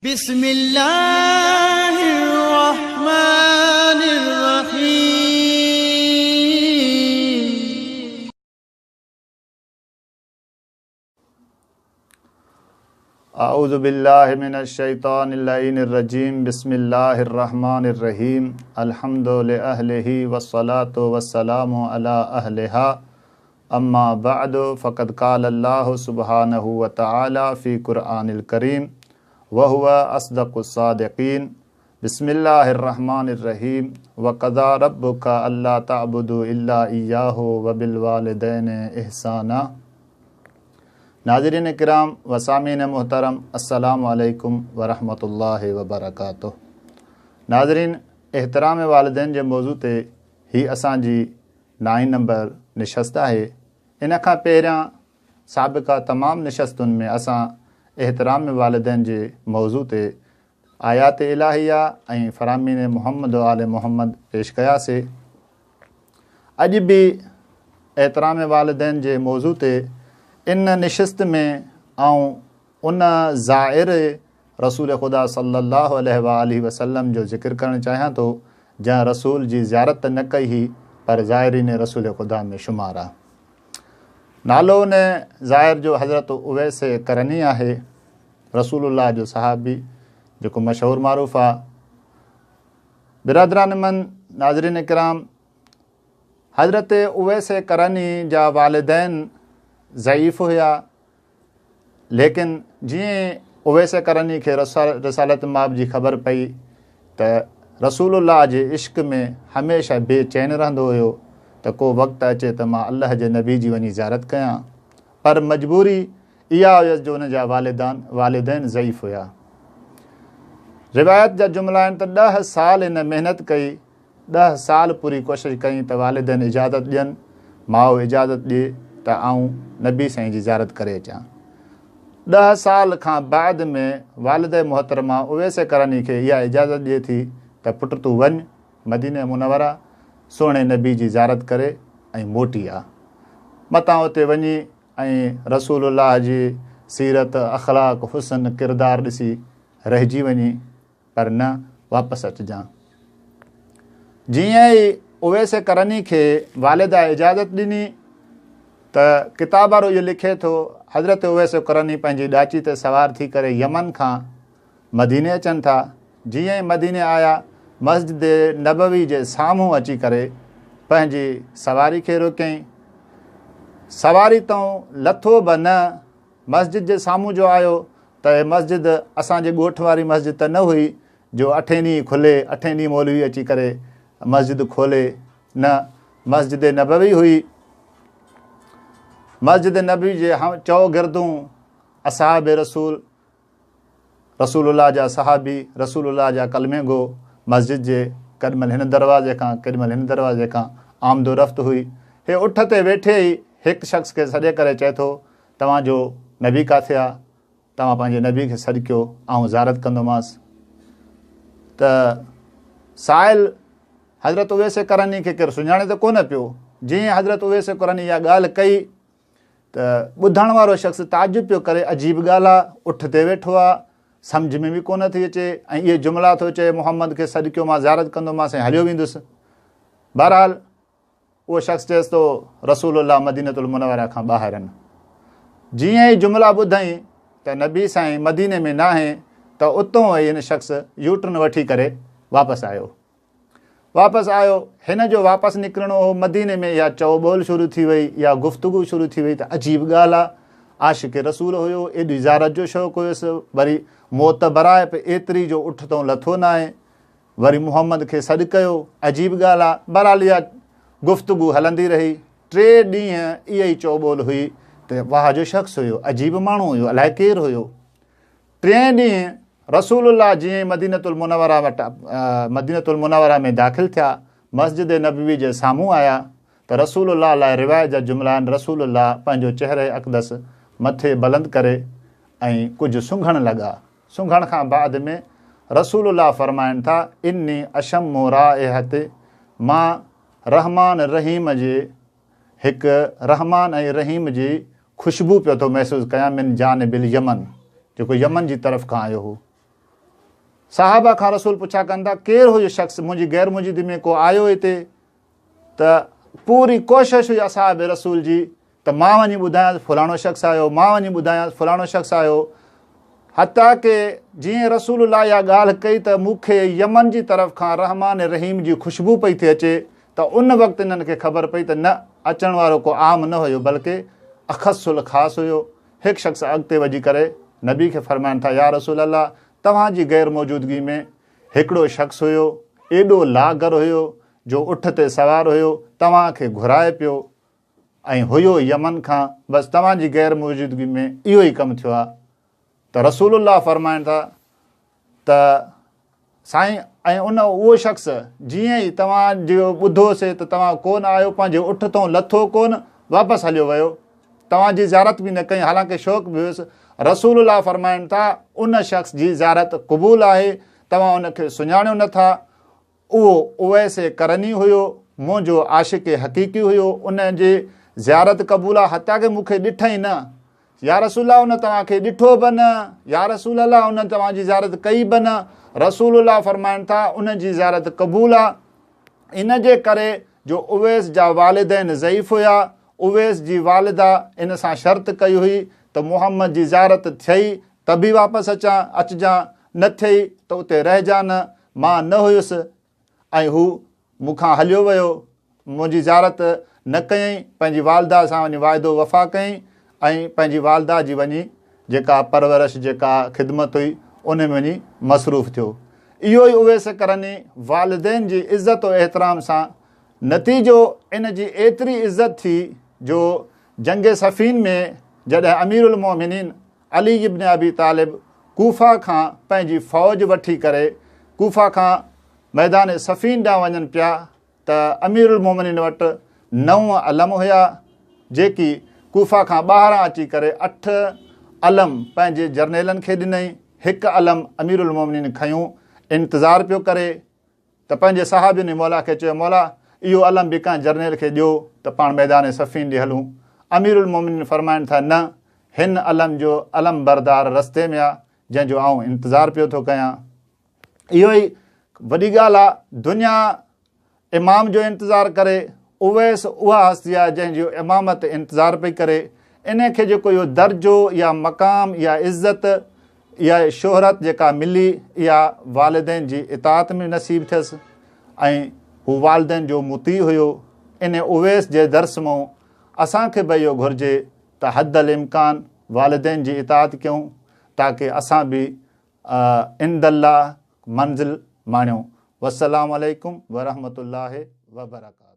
بسم الله الرحمن الرحيم. اعوذ باللہ من الشیطان اللعین الرجیم. بسم اللہ الرحمن الرحیم. الحمد لأہلہ والصلاة والسلام علی اہلہا. اما بعد فقد قال اللہ سبحانہ وتعالی فی قرآن الکریم وهو اصدق الصادقین. بسم اللہ الرحمن الرحیم. وقضى ربک الا تعبدوا الا ایاہ وبالوالدین احسانا. ناظرین کرام و سامعین محترم، السلام علیکم ورحمۃ اللہ وبرکاتہ. ناظرین، احترام والدین کے موضوع تے ہی اسان جی 9 نمبر نشست ہے. ان کا پہریاں سابقہ تمام نشستن میں اسان احترام والدین کے موضوع تے آیات الہیہ اور فرامین محمد و آل محمد پیش کیا سے. اج بھی احترام والدین کے موضوع تے ان نشست میں ان زائر رسول خدا صلی اللہ علیہ وآلہ وسلم جو ذکر کرنا چاہاں تو جہاں رسول جی زیارت نہ کئی ہی پر زائرین رسول خدا میں شمارا. نالو نے زائر جو حضرت اویس کرنی ہے، رسول اللہ جو صحابی جو کو مشہور معروف ہے. برادران من ناظرین کرام، حضرت اویس کرنی جا والدین ضعیف ہوا، لیکن جیں اویس کرنی کے رسالت ماب جی خبر پئی تو رسول اللہ جے عشق میں ہمیشہ بے چین رہندو ہو تو کو وقت اچے تو ماں اللہ جے نبی جی ونی زیارت کیاں، پر مجبوری ایا ہویس جو ان جا والدین ضعیف ہوا. روایت جا جملہ ان تو 10 سال ان محنت کئی، 10 سال پوری کوشش کئی تو والدین اجازت ڈین، ماؤ اجازت ڈے تو آؤں نبی سائیں جی زیارت کرے چاں. 10 سال کھاں بعد میں والد محترمہ اویس کرنی کے یہ اجازت ڈے تھی تو پٹ تو ون مدینہ منورہ سونے نبی جی زیارت کرے ऐं موٹی آ. متاں اتے ونی رسول اللہ جی سیرت اخلاق حسن کردار ڈسی رہجی ونی پر نہ واپس اچ جاں. جیئں اویس کرنی کے والدہ اجازت ڈنی تو کتاب وارو یہ لکھے تو حضرت اویس کرنی پنجی ڈاچی تے سوار تھی کرے یمن کھاں مدینے اچن تھا. جیئں مدینے آیا مسجد نبوی جے ساموں اچی کرے پنجی سواری کے روکیں. سواری تو لتھو بہ نہ مسجد جے ساموں جو آیو تو مسجد اساں جے ڳوٹھ واری مسجد تو نہ ہوئی جو 8 ॾींहं کھلے 8 ॾींहं مولوی اچی کرے مسجد کھولے، نہ مسجد نبوی ہوئی. مسجد نبی جے چو گردوں اصحاب رسول اللہ جا صحابی رسول اللہ جا کلمے گو مسجد جے کڈمل ہن دروازے کھاں کڈمل ہن دروازے کھاں آمد و رفت ہوئی. ہے اٹھ تے ویٹھے ہی ایک شخص کے سڏے کرے چے تو تواں جو نبی کاتے آ، تواں پانجے نبی کے سڏ کयो، آؤں زیارت کندوماس. تو سائل حضرت اویس کرنی کے کر سنجانے تو کون پیو. جیں حضرت اویس کرنی یا گال کئی تو ٻدھण وارو شخص تعجب پیو کرے، عجیب ॻाल्हि आहे، اٹھ تے ویٹھو आहे، سمجھ میں بھی کون تھی اچے ऐं یہ جملہ تو چے محمد کے سڏ کयो मां زیارت کندوماس ऐं हलियो वेंदुसि. बहरहाल وہ شخص چیس تو رسول اللہ مدینۃ المنورہ کھاں ॿاہر آहिनि. جیئں ہی جملہ ॿدھائیں تو نبی سائیں مدینے میں نہ ہیں تو اتوں ہن شخص یوٹرن وٹھی کرے واپس آयो. हिन जो वापसि निकिरणो हो मदीने में या चओ ॿोल शुरू थी वई या गुफ़्तगू शुरू थी वई त अजीब ॻाल्हि आहे. आशिक़ रसूल हुयो, एॾी ज़ियारत जो शौक़ु हुयुसि, वरी मौत बराए पे एतिरी जो उठ तो लथो न आहे, वरी मुहम्मद खे सॾु कयो, अजीब ॻाल्हि आहे. बहरहाल इहा गुफ़्तगू हलंदी रही. 3 ॾींहं इहा ई चओ ॿोल हुई त वाह जो शख़्स हुयो, अजीब माण्हू हुयो, अलाए केरु हुयो. 3 ॾींहं रसूलुल्लाह जीअं मदीनतुल मुनवरा में दाख़िल थिया, मस्जिद नबवी जे साम्हूं आया त रसूलुल्लाह लाइ रिवायत जा जुमला आहिनि. रसूलुल्लाह पंहिंजो चेहरे अक़दस मथे बुलंद करे ऐं कुझु सुंघण लॻा. सुंघण खां बाद में रसूलुल्लाह फरमाइनि था, इन्नी अशम्मु राइहत, मां रहमान रहीम जे हिकु रहमान ऐं रहीम जी ख़ुशबू पियो थो महसूसु कयां, मिन जानिबिल यमन, जेको यमन जी तरफ़ खां आयो हो. साहबा खां रसूल पुछा कनि था केरु हुयो शख़्स मुंहिंजी गैर मौजूदगी में को आयो हिते, त पूरी कोशिशि हुई असहाब रसूल जी त मां वञी ॿुधायांसि फलाणो शख़्स आयो, मां वञी ॿुधायांसि फलाणो शख़्स आयो। हता के जीअं रसूलुल्लाह इहा ॻाल्हि कई त मूंखे यमन जी तरफ़ खां रहमान रहीम जी ख़ुशबू पई थी अचे, त उन वक़्तु इन्हनि खे ख़बर पई त न अचण वारो को आम न हुयो बल्कि अख़सुल ख़ासि हुयो। हिकु शख़्स अॻिते वञी करे नबी खे फ़रमाइनि था या रसूल अल्लाह तव्हांजी गैर मौजूदगी में हिकिड़ो शख़्स हुयो, एॾो लागर हुयो जो उठ ते सवार हुयो, तव्हांखे घुराए पियो ऐं हुयो यमन खां, बसि तव्हांजी गैर मौजूदगी में इहो ई कमु थियो आहे। त रसूलुल्लाह फ़रमाइनि था त साईं ऐं उहो शख़्स जीअं ई तव्हांजो ॿुधोसीं त तव्हां कोन आयो, पंहिंजे उठ तां लथो कोन, वापसि हलियो वियो, तव्हांजी ज़ियारत बि न कई, हालांकि शौक़ु बि हुयुसि। रसूलुल्लाह फ़रमाइनि था उन शख़्स जी ज़ियारत क़बूल आहे, तव्हां उनखे सुञाणियो नथा, उहो उवैसे करनी हुयो, मुंहिंजो आशिक़ हक़ीक़ी हुयो, उन जी ज़ियारत क़बूल आहे। हता की मूंखे ॾिठई न, या रसूलुल्लाह उन तव्हांखे ॾिठो बि न, या रसूलुल्लाह उन तव्हांजी ज़ियारत कई बि न। रसूलुल्लाह फ़रमाइनि था उन जी ज़ियारत क़बूल आहे। इन जे करे जो उवैस जा वालिदैन ज़ईफ़ हुया, उवैस जी वालिदा इन सां शर्त कई हुई त मुहम्मद जी ज़ियारत थियई त बि वापसि अचजां, न थियई त उते रहिजां न। मां न हुयुसि ऐं हू मूंखां हलियो वियो, मुंहिंजी ज़ियारत न कयईं, पंहिंजी वालिदा सां वञी वाइदो वफ़ा कयईं ऐं पंहिंजी वालिदा जी वञी जेका परवरिश जेका ख़िदमत हुई उन में वञी मसरूफ़ थियो। इहो ई उवैस करनी वालिदैन जी इज़त और एहतराम सां नतीजो इन जी एतिरी इज़त थी जो जंग सफ़ीन में जॾहिं अमीरुल मोमिनीन अली इब्न अबी तालिब कूफा खां पंहिंजी फ़ौज वठी करे कूफा खां मैदान सफ़ीन ॾांहुं वञनि पिया त अमीरुल मोमिनीन वटि 9 अलम हुया, जेकी कूफा खां ॿाहिरां अची करे 8 अलम पंहिंजे जर्नेलनि खे ॾिनई, 1 अलम अमीरुल मोमिनीन खयूं, इंतज़ारु पियो करे त पंहिंजे सहाबियुनि मौला खे चयो मौला इहो अलम बि कंहिं जर्नेल खे ॾियो त पाण मैदान सफ़ीन ॾे हलूं। अमीरुल मोमिनीन फ़रमाइनि था न, हिन अलम जो अलम बरदार रस्ते में आहे जंहिंजो आउं इंतज़ारु पियो थो कयां। इहो ई वॾी ॻाल्हि आहे, दुनिया इमाम जो इंतज़ारु करे, उवैस उहा हस्ती आहे जंहिंजो इमामत इंतज़ारु पई करे। इन खे जेको इहो दर्जो या मक़ाम या इज़त या शोहरत जेका मिली, इहा वालिदैन जी इताअत में नसीब थियसि ऐं हू वालिदैन जो मुती हुयो। इन उवैस जे दर्स मां असांखे बि इहो घुरिजे त हदल इम्कान वालिदैन जी इताअत कयूं ताकी असां बि इंदल्लाह मंज़िल माणियूं। वस्सलामु अलैकुम वरहमतुल्लाहि वबरकातुहू।